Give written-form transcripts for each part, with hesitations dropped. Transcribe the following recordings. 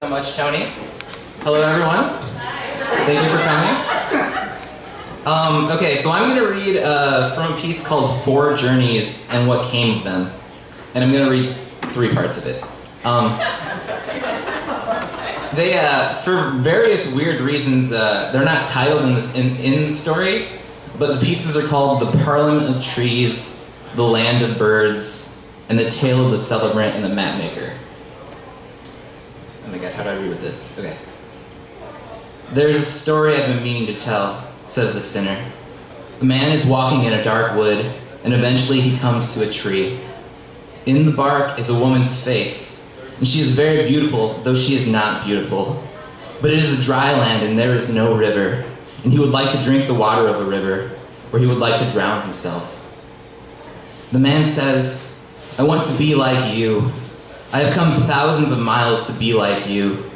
So much, Tony. Hello, everyone. Thank you for coming. Okay, so I'm going to read from a piece called Four Journeys and What Came of Them. And I'm going to read 3 parts of it. For various weird reasons, they're not titled in the story, but the pieces are called The Parliament of Trees, The Land of Birds, and The Tale of the Celebrant and the Mapmaker. Oh my god, how do I read with this? Okay. There's a story I've been meaning to tell, says the sinner. A man is walking in a dark wood, and eventually he comes to a tree. In the bark is a woman's face, and she is very beautiful, though she is not beautiful. But it is a dry land, and there is no river, and he would like to drink the water of a river, or he would like to drown himself. The man says, I want to be like you. I have come thousands of miles to be like you.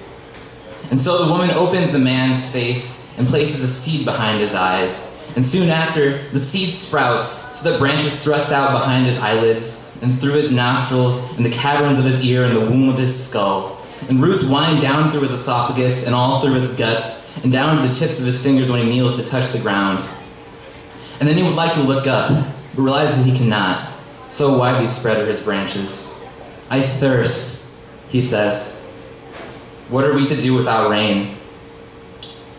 And so the woman opens the man's face and places a seed behind his eyes. And soon after, the seed sprouts so that branches thrust out behind his eyelids and through his nostrils and the caverns of his ear and the womb of his skull. And roots wind down through his esophagus and all through his guts and down to the tips of his fingers when he kneels to touch the ground. And then he would like to look up, but realizes he cannot. So widely spread are his branches. I thirst, he says. What are we to do without rain?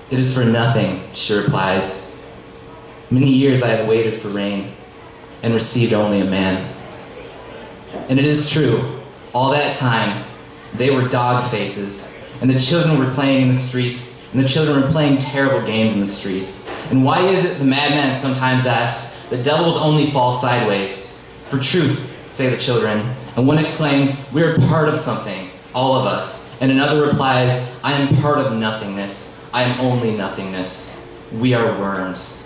It is for nothing, she replies. Many years I have waited for rain and received only a man. And it is true, all that time, they were dog faces, and the children were playing in the streets, and the children were playing terrible games in the streets. And why is it, the madman sometimes asks, that devils only fall sideways? For truth, say the children, and one exclaims, we are part of something, all of us. And another replies, I am part of nothingness. I am only nothingness. We are worms.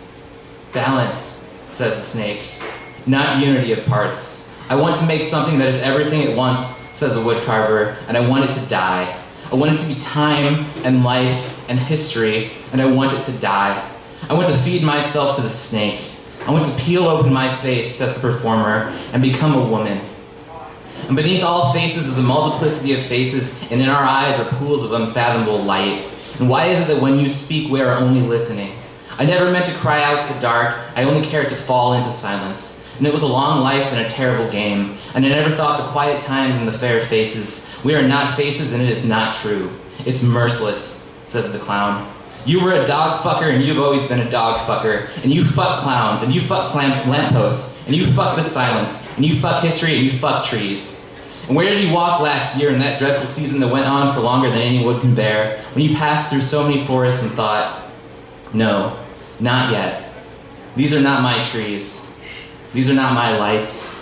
Balance, says the snake, not unity of parts. I want to make something that is everything at once, says the woodcarver, and I want it to die. I want it to be time and life and history, and I want it to die. I want to feed myself to the snake. I want to peel open my face, says the performer, and become a woman. And beneath all faces is a multiplicity of faces, and in our eyes are pools of unfathomable light. And why is it that when you speak, we are only listening? I never meant to cry out in the dark, I only cared to fall into silence. And it was a long life and a terrible game, and I never thought the quiet times and the fair faces. We are not faces, and it is not true. It's merciless, says the clown. You were a dog fucker, and you've always been a dog fucker. And you fuck clowns, and you fuck lampposts, and you fuck the silence, and you fuck history, and you fuck trees. And where did you walk last year in that dreadful season that went on for longer than any wood can bear, when you passed through so many forests and thought, no, not yet. These are not my trees. These are not my lights.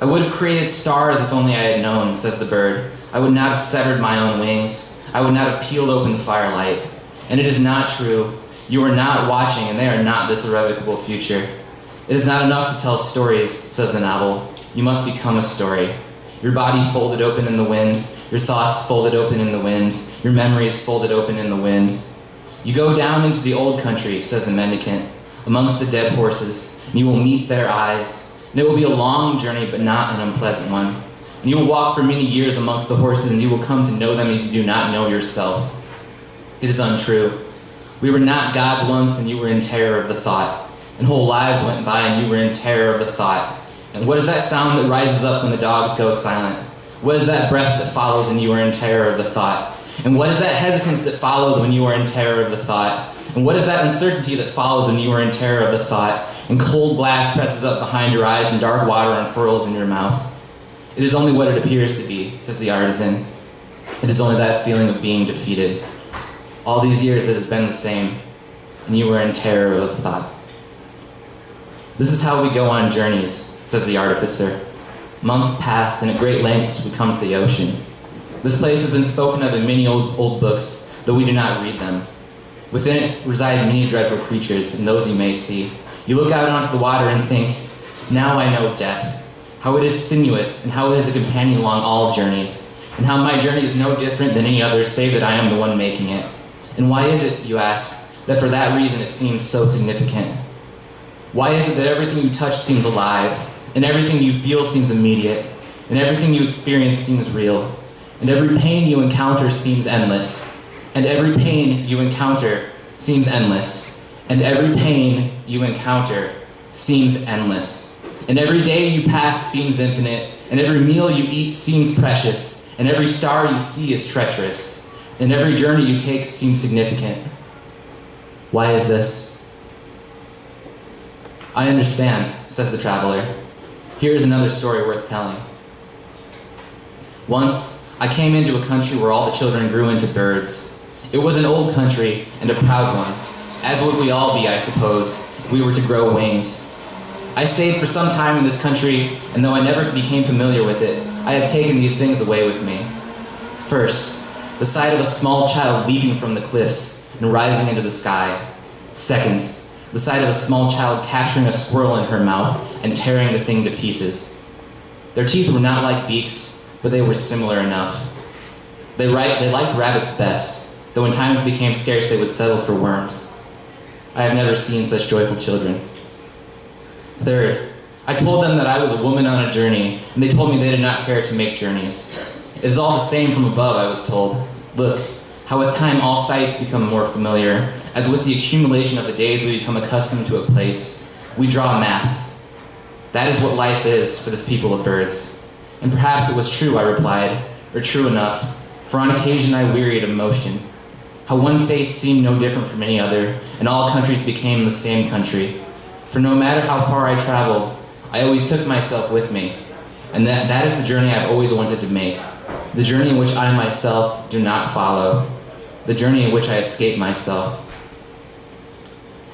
I would have created stars if only I had known, says the bird. I would not have severed my own wings. I would not have peeled open the firelight. And it is not true. You are not watching, and they are not this irrevocable future. It is not enough to tell stories, says the novel. You must become a story. Your body folded open in the wind, your thoughts folded open in the wind, your memories folded open in the wind. You go down into the old country, says the mendicant, amongst the dead horses, and you will meet their eyes. And it will be a long journey, but not an unpleasant one. And you will walk for many years amongst the horses, and you will come to know them as you do not know yourself. It is untrue. We were not gods once, and you were in terror of the thought. And whole lives went by, and you were in terror of the thought. And what is that sound that rises up when the dogs go silent? What is that breath that follows when you are in terror of the thought? And what is that hesitance that follows when you are in terror of the thought? And what is that uncertainty that follows when you are in terror of the thought? And cold blast presses up behind your eyes and dark water unfurls in your mouth. It is only what it appears to be, says the artisan. It is only that feeling of being defeated. All these years it has been the same, and you were in terror of the thought. This is how we go on journeys, says the artificer. Months pass, and at great lengths we come to the ocean. This place has been spoken of in many old books, though we do not read them. Within it reside many dreadful creatures, and those you may see. You look out onto the water and think, now I know death, how it is sinuous, and how it is a companion along all journeys, and how my journey is no different than any other, save that I am the one making it. And why is it, you ask, that for that reason it seems so significant? Why is it that everything you touch seems alive, and everything you feel seems immediate, and everything you experience seems real? and every pain you encounter seems endless, and every pain you encounter seems endless, and every pain you encounter seems endless, and every day you pass seems infinite, and every meal you eat seems precious, and every star you see is treacherous, and every journey you take seems significant. Why is this? I understand, says the traveler. Here is another story worth telling. Once, I came into a country where all the children grew into birds. It was an old country and a proud one, as would we all be, I suppose, if we were to grow wings. I stayed for some time in this country, and though I never became familiar with it, I have taken these things away with me. First, the sight of a small child leaping from the cliffs and rising into the sky. Second, the sight of a small child capturing a squirrel in her mouth and tearing the thing to pieces. Their teeth were not like beaks, but they were similar enough. They liked rabbits best, though when times became scarce they would settle for worms. I have never seen such joyful children. Third, I told them that I was a woman on a journey, and they told me they did not care to make journeys. It is all the same from above, I was told. Look, how with time all sights become more familiar, as with the accumulation of the days we become accustomed to a place. We draw maps. That is what life is for this people of birds. And perhaps it was true, I replied, or true enough, for on occasion I wearied of motion. How one face seemed no different from any other, and all countries became the same country. For no matter how far I traveled, I always took myself with me. And that is the journey I've always wanted to make. The journey in which I myself do not follow. The journey in which I escape myself.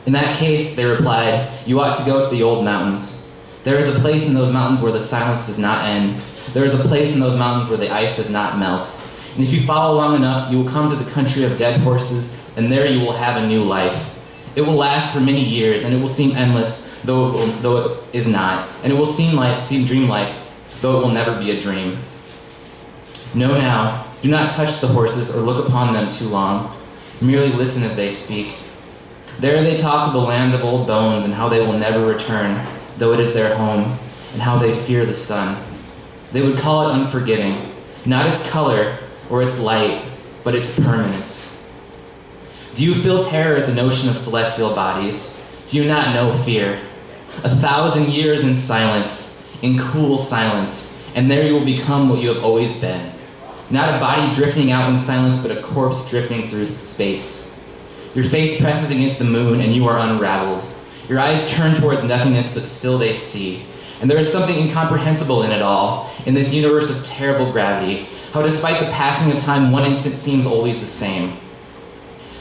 In that case, they replied, you ought to go to the old mountains. There is a place in those mountains where the silence does not end. There is a place in those mountains where the ice does not melt. And if you follow long enough, you will come to the country of dead horses, and there you will have a new life. It will last for many years, and it will seem endless, though it is not. And it will seem dreamlike, though it will never be a dream. Know now, do not touch the horses or look upon them too long. Merely listen as they speak. There they talk of the land of old bones and how they will never return, though it is their home, and how they fear the sun. They would call it unforgiving, not its color or its light, but its permanence. Do you feel terror at the notion of celestial bodies? Do you not know fear? 1,000 years in silence, in cool silence, and there you will become what you have always been. Not a body drifting out in silence, but a corpse drifting through space. Your face presses against the moon, and you are unraveled. Your eyes turn towards nothingness, but still they see. And there is something incomprehensible in it all, in this universe of terrible gravity, how despite the passing of time, one instant seems always the same.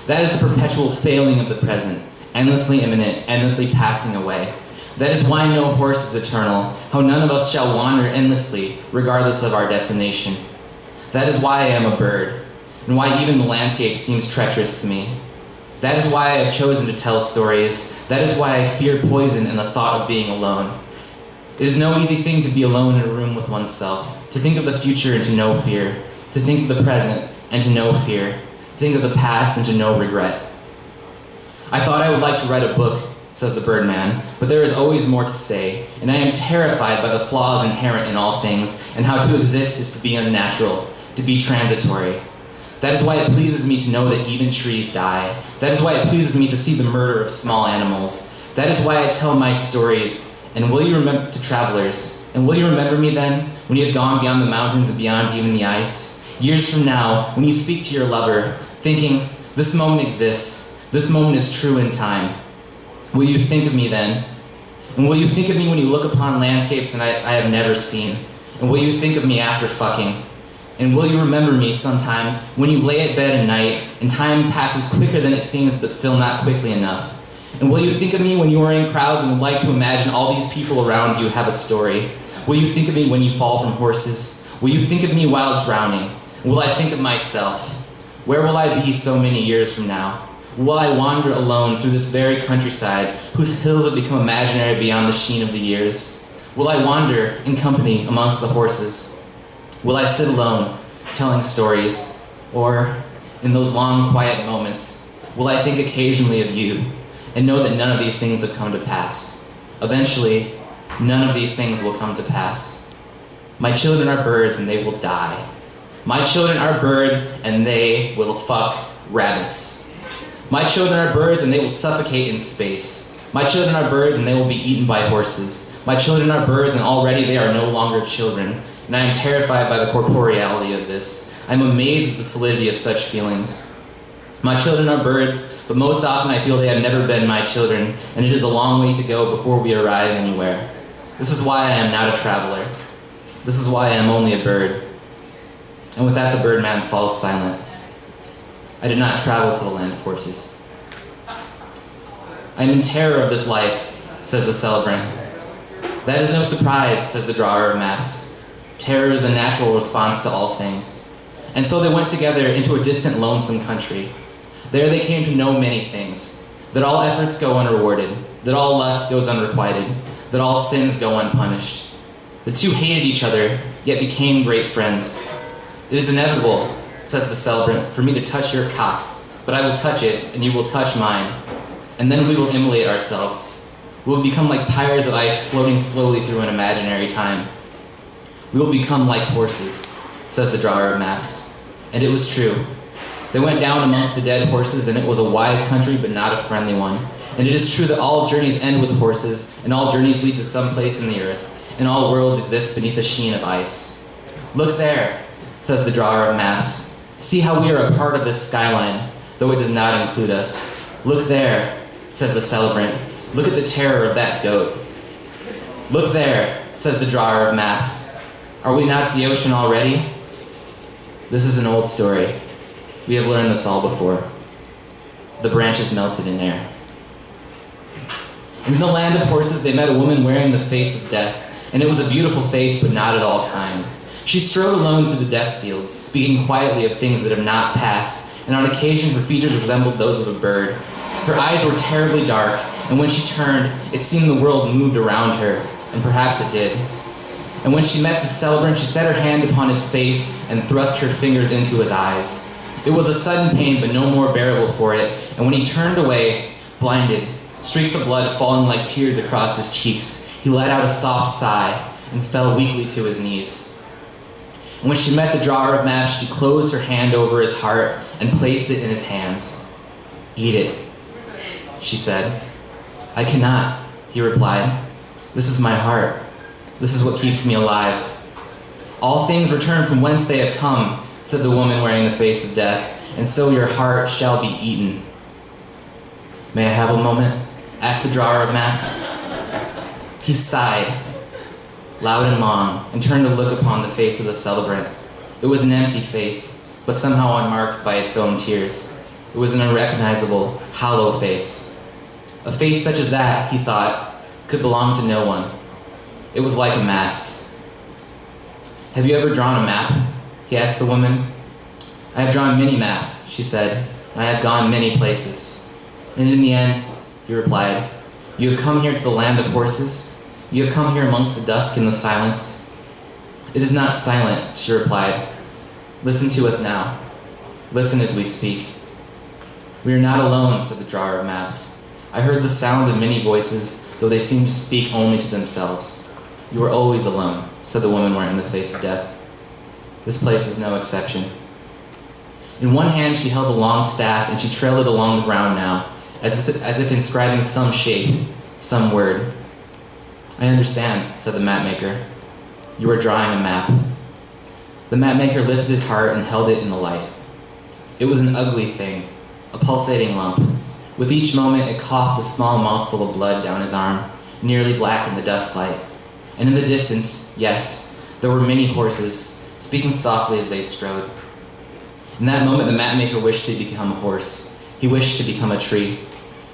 That is the perpetual failing of the present, endlessly imminent, endlessly passing away. That is why no horse is eternal, how none of us shall wander endlessly, regardless of our destination. That is why I am a bird, and why even the landscape seems treacherous to me. That is why I have chosen to tell stories. That is why I fear poison and the thought of being alone. It is no easy thing to be alone in a room with oneself, to think of the future and to know fear, to think of the present and to know fear, to think of the past and to know regret. I thought I would like to write a book, says the Birdman, but there is always more to say, and I am terrified by the flaws inherent in all things, and how to exist is to be unnatural, to be transitory. That is why it pleases me to know that even trees die. That is why it pleases me to see the murder of small animals. That is why I tell my stories. And will you remember to travelers? And will you remember me then, when you have gone beyond the mountains and beyond even the ice? Years from now, when you speak to your lover, thinking, this moment exists, this moment is true in time. Will you think of me then? And will you think of me when you look upon landscapes that I have never seen? And will you think of me after fucking? And will you remember me sometimes when you lay at bed at night and time passes quicker than it seems but still not quickly enough? And will you think of me when you are in crowds and would like to imagine all these people around you have a story? Will you think of me when you fall from horses? Will you think of me while drowning? Will I think of myself? Where will I be so many years from now? Will I wander alone through this very countryside whose hills have become imaginary beyond the sheen of the years? Will I wander in company amongst the horses? Will I sit alone, telling stories? Or, in those long, quiet moments, will I think occasionally of you and know that none of these things have come to pass? Eventually, none of these things will come to pass. My children are birds and they will die. My children are birds, and they will fuck rabbits. My children are birds, and they will suffocate in space. My children are birds, and they will be eaten by horses. My children are birds, and already they are no longer children. And I am terrified by the corporeality of this. I am amazed at the solidity of such feelings. My children are birds, but most often I feel they have never been my children, and it is a long way to go before we arrive anywhere. This is why I am not a traveler. This is why I am only a bird. And with that, the birdman falls silent. I did not travel to the land of horses. I am in terror of this life, says the celebrant. That is no surprise, says the drawer of maps. Terror is the natural response to all things. And so they went together into a distant, lonesome country. There they came to know many things, that all efforts go unrewarded, that all lust goes unrequited, that all sins go unpunished. The two hated each other, yet became great friends. It is inevitable, says the celebrant, for me to touch your cock, but I will touch it, and you will touch mine. And then we will immolate ourselves. We will become like pyres of ice floating slowly through an imaginary time. We will become like horses, says the drawer of maps. And it was true. They went down amongst the dead horses, and it was a wise country, but not a friendly one. And it is true that all journeys end with horses, and all journeys lead to some place in the earth, and all worlds exist beneath a sheen of ice. Look there, says the drawer of maps. See how we are a part of this skyline, though it does not include us. Look there, says the celebrant. Look at the terror of that goat. Look there, says the drawer of maps. Are we not at the ocean already? This is an old story. We have learned this all before. The branches melted in air. In the land of horses, they met a woman wearing the face of death, and it was a beautiful face, but not at all kind. She strode alone through the death fields, speaking quietly of things that have not passed, and on occasion her features resembled those of a bird. Her eyes were terribly dark, and when she turned, it seemed the world moved around her, and perhaps it did. And when she met the celebrant, she set her hand upon his face and thrust her fingers into his eyes. It was a sudden pain, but no more bearable for it, and when he turned away, blinded, streaks of blood falling like tears across his cheeks, he let out a soft sigh and fell weakly to his knees. And when she met the drawer of maps, she closed her hand over his heart and placed it in his hands. Eat it, she said. I cannot, he replied. This is my heart. This is what keeps me alive. All things return from whence they have come, said the woman wearing the face of death, and so your heart shall be eaten. May I have a moment? Asked the drawer of maps. He sighed, loud and long, and turned to look upon the face of the celebrant. It was an empty face, but somehow unmarked by its own tears. It was an unrecognizable, hollow face. A face such as that, he thought, could belong to no one. It was like a mask. Have you ever drawn a map? He asked the woman. I have drawn many maps, she said, and I have gone many places. And in the end, he replied, you have come here to the land of horses? You have come here amongst the dusk and the silence? It is not silent, she replied. Listen to us now. Listen as we speak. We are not alone, said the drawer of maps. I heard the sound of many voices, though they seemed to speak only to themselves. You are always alone, said the woman wearing the face of death. This place is no exception. In one hand she held a long staff, and she trailed it along the ground now, as if inscribing some shape, some word. I understand, said the mapmaker. You are drawing a map. The mapmaker lifted his heart and held it in the light. It was an ugly thing, a pulsating lump. With each moment it coughed a small mouthful of blood down his arm, nearly black in the dust light. And in the distance, yes, there were many horses, speaking softly as they strode. In that moment the mapmaker wished to become a horse. He wished to become a tree.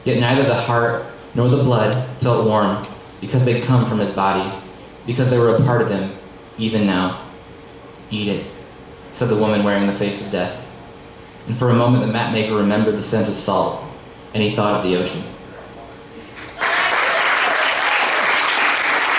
Yet neither the heart nor the blood felt warm, because they'd come from his body, because they were a part of him, even now. Eat it, said the woman wearing the face of death. And for a moment the mapmaker remembered the scent of salt, and he thought of the ocean.